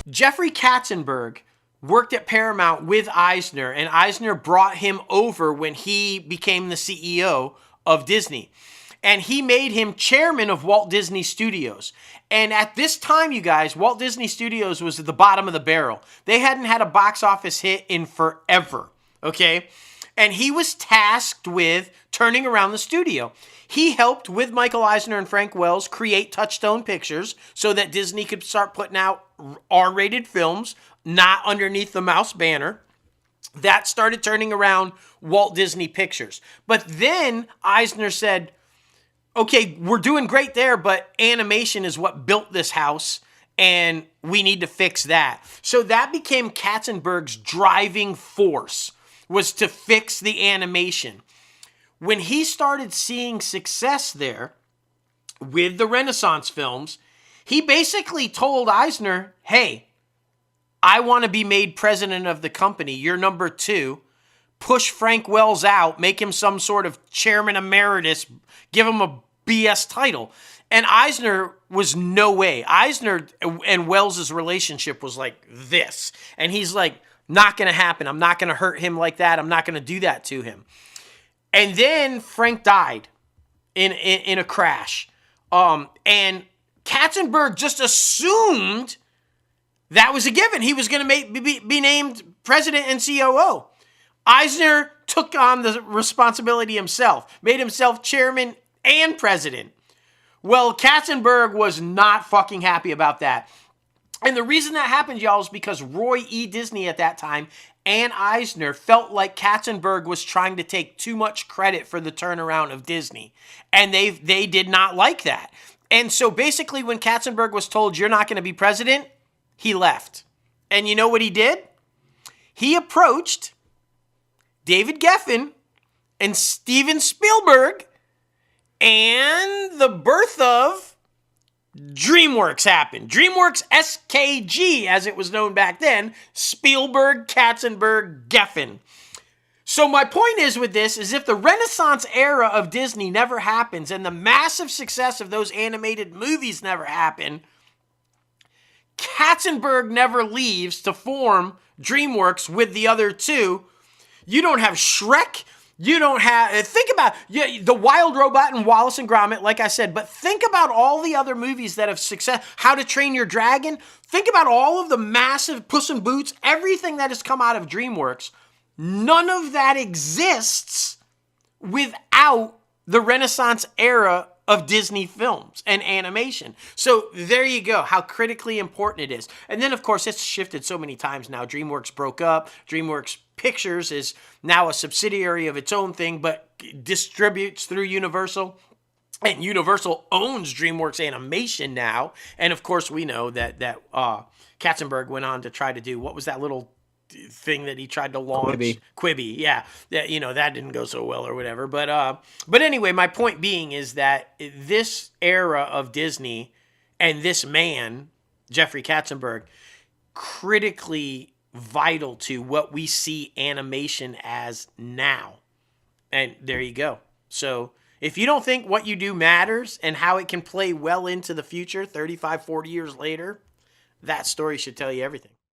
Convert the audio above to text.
Jeffrey Katzenberg worked at Paramount with Eisner, and Eisner brought him over when he became the CEO of Disney. And he made him chairman of Walt Disney Studios. And at this time, you guys, Walt Disney Studios was at the bottom of the barrel. They hadn't had a box office hit in forever, okay? And he was tasked with turning around the studio. He helped with Michael Eisner and Frank Wells create Touchstone Pictures so that Disney could start putting out R-rated films, not underneath the mouse banner. That started turning around Walt Disney Pictures. But then Eisner said, okay, we're doing great there, but animation is what built this house, and we need to fix that. So that became Katzenberg's driving force, was to fix the animation. When he started seeing success there with the Renaissance films, he basically told Eisner, hey, I want to be made president of the company. You're number 2. Push Frank Wells out, make him some sort of chairman emeritus, give him a BS title. And Eisner was no way. Eisner and Wells' relationship was like this. And he's like, not going to happen. I'm not going to hurt him like that. I'm not going to do that to him. And then Frank died in a crash. And Katzenberg just assumed that was a given. He was going to be named president and COO. Eisner took on the responsibility himself, made himself chairman and president. Well, Katzenberg was not fucking happy about that. And the reason that happened, y'all, is because Roy E. Disney at that time and Eisner felt like Katzenberg was trying to take too much credit for the turnaround of Disney. And they did not like that. And so basically when Katzenberg was told, you're not going to be president, he left. And you know what he did? He approached David Geffen and Steven Spielberg, and the birth of DreamWorks happened. DreamWorks SKG, as it was known back then, Spielberg, Katzenberg, Geffen. So my point is with this is if the Renaissance era of Disney never happens and the massive success of those animated movies never happen, Katzenberg never leaves to form DreamWorks with the other two. You don't have Shrek. You don't have, think about the Wild Robot and Wallace and Gromit, like I said, but think about all the other movies that have success. How to Train Your Dragon. Think about all of the massive Puss in Boots, everything that has come out of DreamWorks. None of that exists without the Renaissance era of Disney films and animation. So there you go, how critically important it is. And then, of course, it's shifted so many times now. DreamWorks broke up. DreamWorks Pictures is now a subsidiary of its own thing, but distributes through Universal. And Universal owns DreamWorks Animation now. And, of course, we know that Katzenberg went on to try to do, what was that little thing that he tried to launch? Quibi, yeah. That didn't go so well or whatever. But anyway, my point being is that this era of Disney and this man, Jeffrey Katzenberg, critically vital to what we see animation as now. And there you go. So if you don't think what you do matters and how it can play well into the future 35, 40 years later, that story should tell you everything.